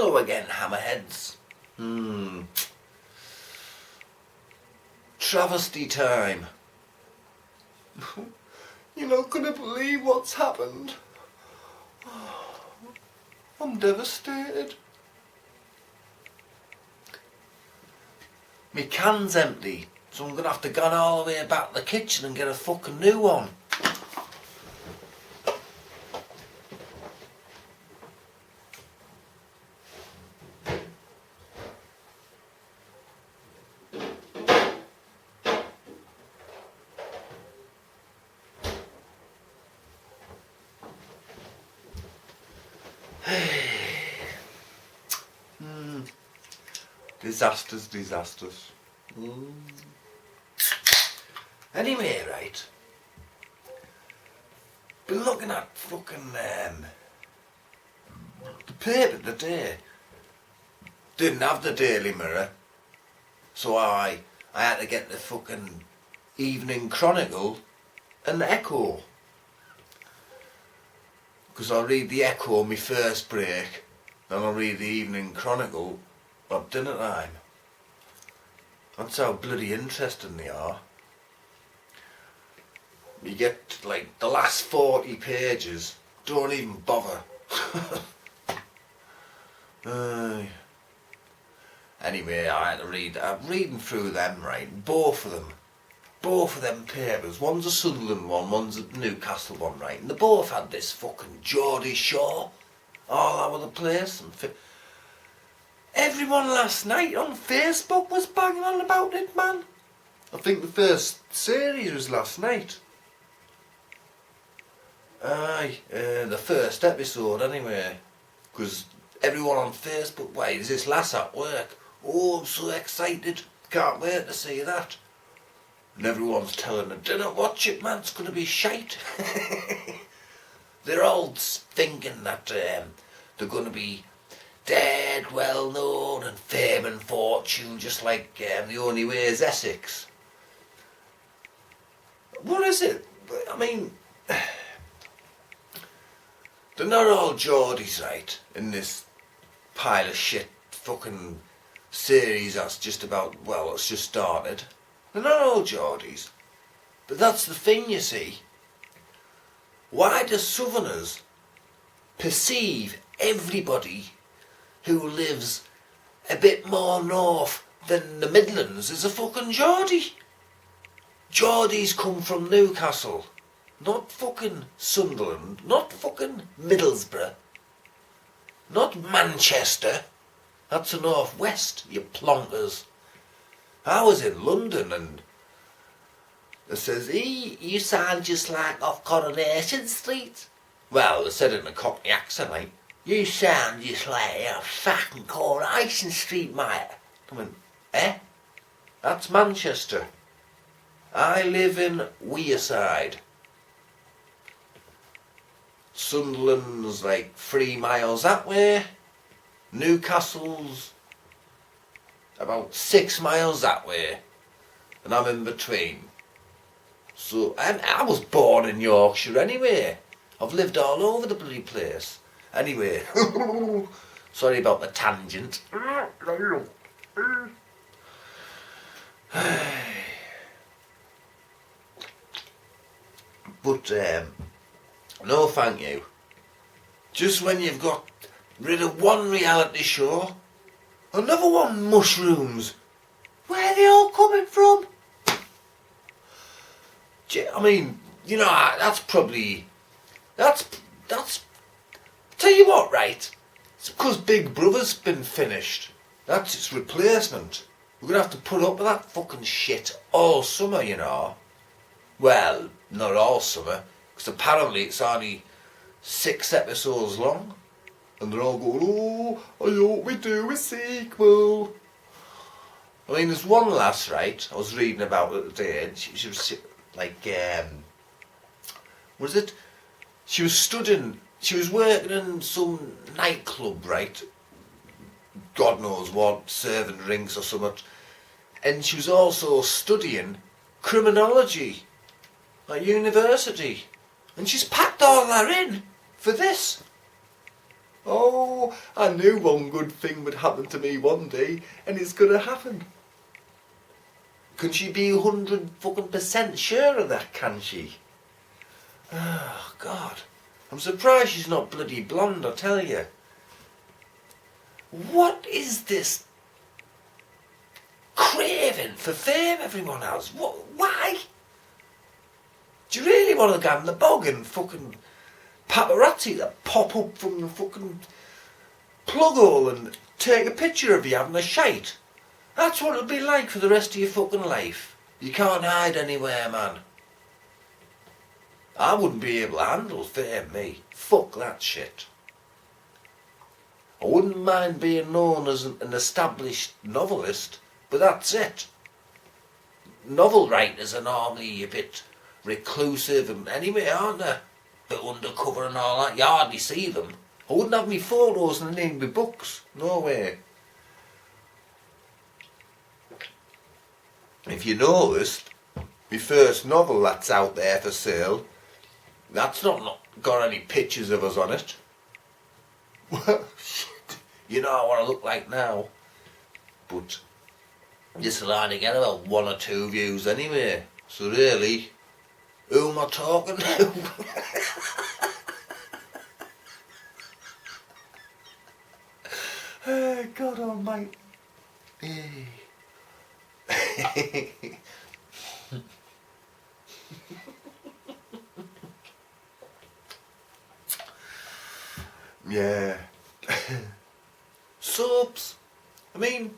Hello again, hammerheads. Travesty time. You're not gonna believe what's happened. I'm devastated. My can's empty, so I'm gonna have to go all the way back to the kitchen and get a fucking new one. Disasters. Anyway, right. Been looking at fucking the paper today. Didn't have the Daily Mirror, so I had to get the fucking Evening Chronicle and the Echo. Because I'll read the Echo on my first break, then I'll read the Evening Chronicle at dinner time. That's how bloody interesting they are. You get like the last 40 pages, don't even bother. Anyway, I had to read, I'm reading through them, right, both of them papers. One's a Sunderland one, one's a Newcastle one, right, and they both had this fucking Geordie show all over the place. And everyone last night on Facebook was banging on about it, man. I think the first series was last night. Aye, the first episode anyway. Because everyone on Facebook, wait, is this lass at work? Oh, I'm so excited. Can't wait to see that. And everyone's telling her, do not watch it, man, it's going to be shite. They're all thinking that they're going to be dead, well known, and fame and fortune, just like The Only Way is Essex. What is it? I mean, they're not all Geordies, right, in this pile of shit fucking series that's just about, well, it's just started. They're not all Geordies. But that's the thing, you see. Why do Southerners perceive everybody who lives a bit more north than the Midlands as a fucking Geordie? Geordies come from Newcastle, not fucking Sunderland, not fucking Middlesbrough, not Manchester. That's the North West, you plonkers. I was in London and it says, you sound just like off Coronation Street. Well, they said it in a Cockney accent, like, you sound just like off fucking Coronation Street, mate. I went, eh? That's Manchester. I live in Wearside. Sunderland's like 3 miles that way. Newcastle's about 6 miles that way. And I'm in between. So, I was born in Yorkshire anyway. I've lived all over the bloody place. Anyway, sorry about the tangent. But, no thank you. Just when you've got rid of one reality show, another one mushrooms. Where are they all coming from? I mean, you know, that's probably, that's, tell you what, right, it's because Big Brother's been finished. That's its replacement. We're going to have to put up with that fucking shit all summer, you know. Well, not all summer, because apparently it's only 6 episodes long. And they're all going, oh, I hope we do a sequel. I mean, there's one lass, right, I was reading about it today, and she was like, was it? She was studying, she was working in some nightclub, right? God knows what, serving drinks or something. And she was also studying criminology at university. And she's packed all that in for this. Oh, I knew one good thing would happen to me one day, and it's gonna happen. Can she be 100% sure of that, can she? Oh, God. I'm surprised she's not bloody blonde, I tell you. What is this craving for fame everyone has? What? Why? Do you really want to go in the bog and fucking paparazzi that pop up from the fucking plug hole and take a picture of you having a shite? That's what it'll be like for the rest of your fucking life. You can't hide anywhere, man. I wouldn't be able to handle fame, me. Fuck that shit. I wouldn't mind being known as an established novelist, but that's it. Novel writers are normally a bit reclusive and anyway, aren't they? Bit undercover and all that. You hardly see them. I wouldn't have any photos and any books. No way. If you noticed, my first novel that's out there for sale, that's not got any pictures of us on it. Well, shit. You know what I look like now. But this will only get about 1 or 2 views anyway. So really, who am I talking to? Oh, God almighty. Yeah. Soaps. I mean,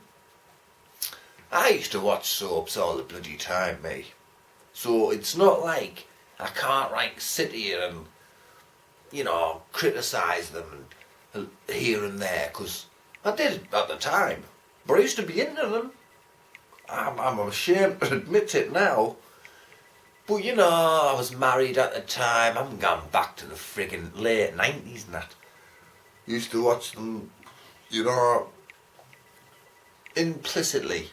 I used to watch soaps all the bloody time, mate. So it's not like I can't like sit here and, you know, criticise them and here and there, because I did at the time. But I used to be into them. I'm ashamed to admit it now. But you know, I was married at the time. I haven't gone back to the friggin' late 90s and that. Used to watch them, you know, implicitly.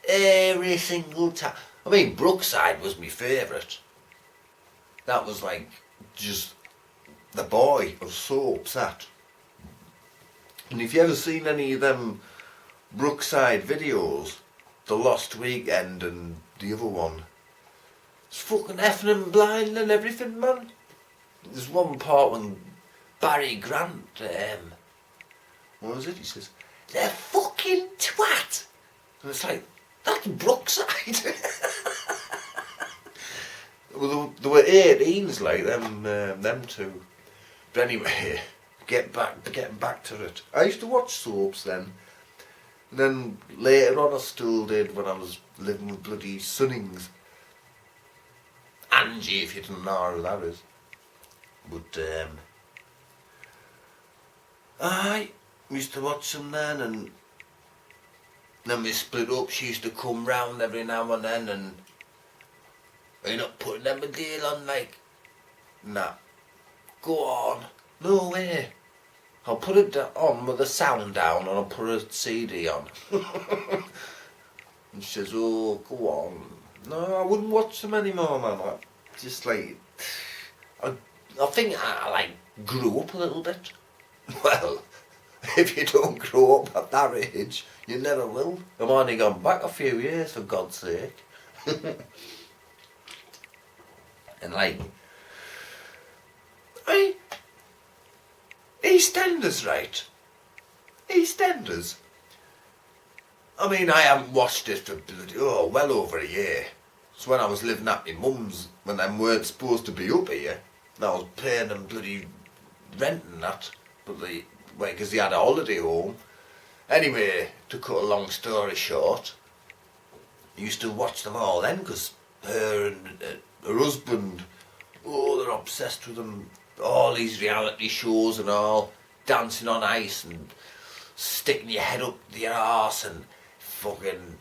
Every single time. I mean, Brookside was my favourite. That was like just the boy of soaps, that. And if you ever seen any of them Brookside videos, The Lost Weekend and the other one, it's fucking effing and blind and everything, man. There's one part when Barry Grant, what was it? He says, "They're fucking twat." And it's like, that's Brookside. Well, there were 18s like them two. But anyway, getting back to it. I used to watch soaps then. And then later on I still did when I was living with bloody Sunnings. Angie, if you didn't know who that is. But, I used to watch them then, and then we split up. She used to come round every now and then, and are you not putting them a deal on, like? Nah. Go on. No way. I'll put it on with the sound down and I'll put a CD on. And she says, "Oh, go on." No, I wouldn't watch them anymore, man. Just like, I think I like grew up a little bit. Well, if you don't grow up at that age, you never will. I've only gone back a few years, for God's sake. And like, EastEnders, right? EastEnders. I mean, I haven't watched it for well over a year. So when I was living at my mum's, when them weren't supposed to be up here, and I was paying them bloody rent and that, but because they had a holiday home. Anyway, to cut a long story short, I used to watch them all then, because her and her husband, they're obsessed with them. All these reality shows and all, dancing on ice and sticking your head up your arse and fucking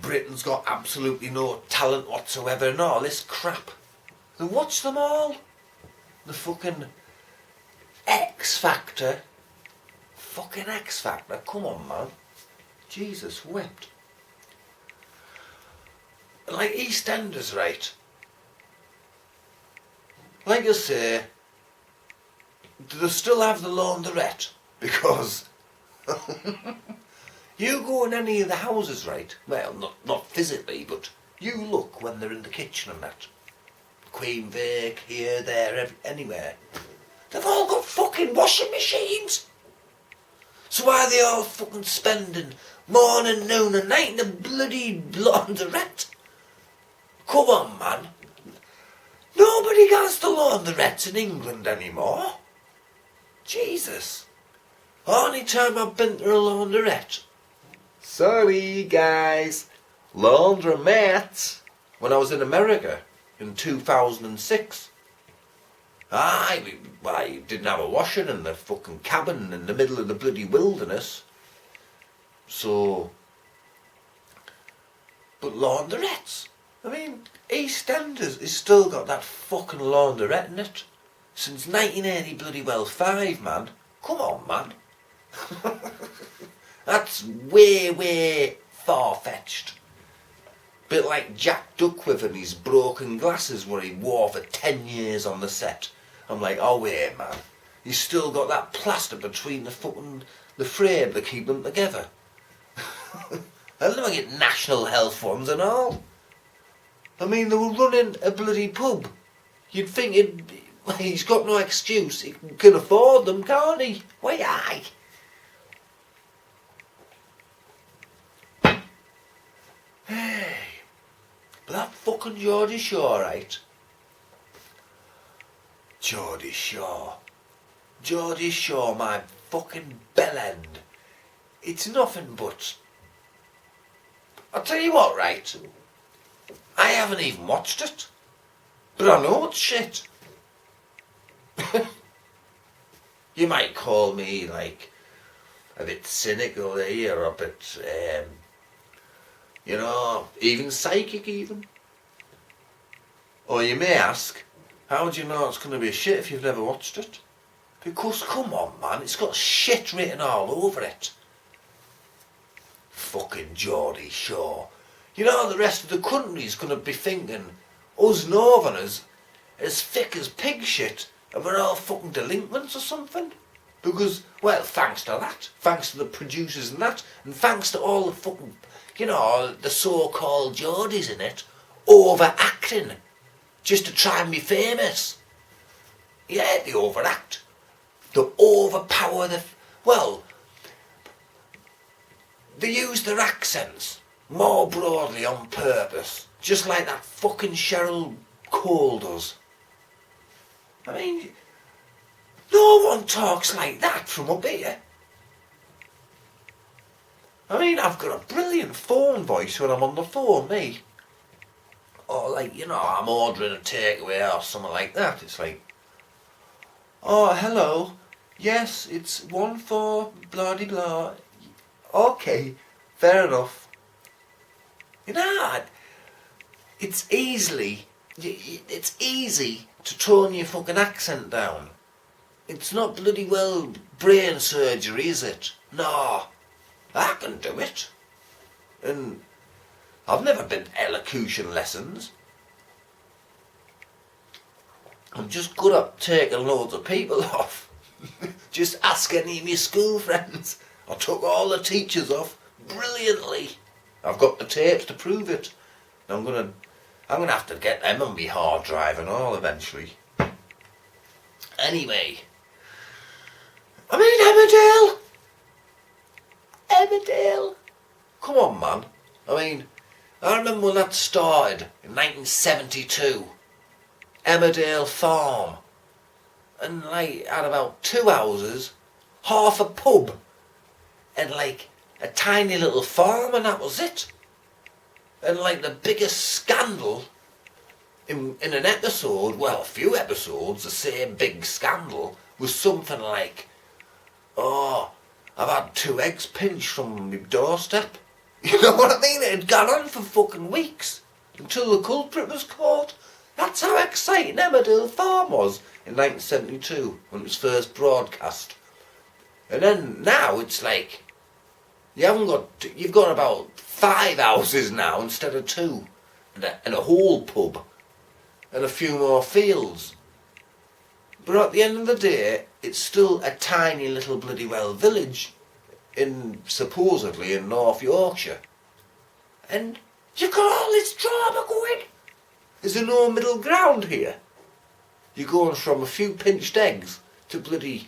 Britain's got absolutely no talent whatsoever and all this crap. And watch them all. The fucking X Factor. Fucking X Factor, come on, man. Jesus wept. Like EastEnders, right? Like I say, do they still have the laundrette? Because you go in any of the houses, right? Well, not physically, but you look when they're in the kitchen and that. Queen Vic, here, there, anywhere. They've all got fucking washing machines. So why are they all fucking spending morning, noon and night in a bloody laundrette? Come on, man. Nobody goes to laundrettes in England anymore. Jesus. Only time I've been to a laundrette. Sorry, guys. Laundromat. When I was in America in 2006. I didn't have a washing in the fucking cabin in the middle of the bloody wilderness. So, but laundrettes. I mean, EastEnders has still got that fucking laundrette in it. Since 1985, man. Come on, man. That's way far-fetched. Bit like Jack Duckworth and his broken glasses where he wore for 10 years on the set. I'm like, oh wait, man. He's still got that plaster between the frame to keep them together. I'll never get national health funds and all. I mean, they were running a bloody pub. You'd think he's got no excuse. He can afford them, can't he? Why, aye. Hey, but that fucking Geordie Shore, right? Geordie Shore, my fucking bellend. It's nothing but... I'll tell you what, right? I haven't even watched it, but I know it's shit. You might call me, like, a bit cynical here, or a bit, even psychic even. Or you may ask, how do you know it's going to be shit if you've never watched it? Because, come on, man, it's got shit written all over it. Fucking Geordie Shore. You know, the rest of the country's going to be thinking us Northerners as thick as pig shit and we're all fucking delinquents or something. Because, well, thanks to that, thanks to the producers and that, and thanks to all the fucking, the so-called Geordies in it, overacting, just to try and be famous. Yeah, they overact. They overpower they use their accents more broadly on purpose, just like that fucking Cheryl Cole does. I mean, no one talks like that from up here. I mean, I've got a brilliant phone voice when I'm on the phone, me. Or like, I'm ordering a takeaway or something like that. It's like, oh, hello. Yes, it's 1 4 blah de blah. Okay, fair enough. It's easy to tone your fucking accent down. It's not bloody well brain surgery, is it? No, I can do it. And I've never been elocution lessons. I'm just good at taking loads of people off. Just ask any of my school friends. I took all the teachers off brilliantly. I've got the tapes to prove it. I'm gonna have to get them on my hard drive and all eventually. Anyway, I mean Emmerdale. Come on, man. I mean, I remember when that started in 1972. Emmerdale Farm. And like, had about 2 houses, half a pub, and like a tiny little farm, and that was it. And like the biggest scandal in an episode, well, a few episodes, the same big scandal, was something like, oh, I've had 2 eggs pinched from my doorstep. You know what I mean? It had gone on for fucking weeks until the culprit was caught. That's how exciting Emmerdale Farm was in 1972 when it was first broadcast. And then now it's like, you've got about 5 houses now instead of 2, and a whole pub, and a few more fields. But at the end of the day, it's still a tiny little bloody well village supposedly in North Yorkshire. And you've got all this drama going. Is there no middle ground here? You're going from a few pinched eggs to bloody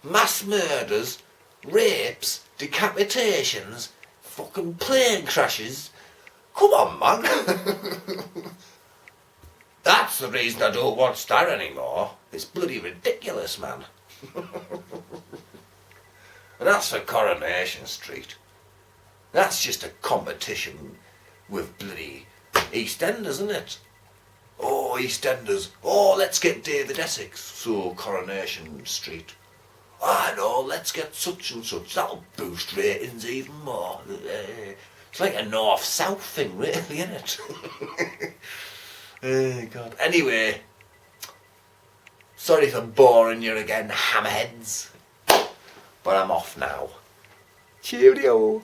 mass murders, rapes, decapitations, fucking plane crashes. Come on, man. That's the reason I don't watch that anymore. It's bloody ridiculous, man. And that's for Coronation Street. That's just a competition with bloody EastEnders, isn't it? Oh, EastEnders. Oh, let's get David Essex. So, Coronation Street. I know, let's get such and such. That'll boost ratings even more. It's like a north-south thing, really, isn't it? Oh, God. Anyway, sorry for boring you again, hammerheads. But I'm off now. Cheerio.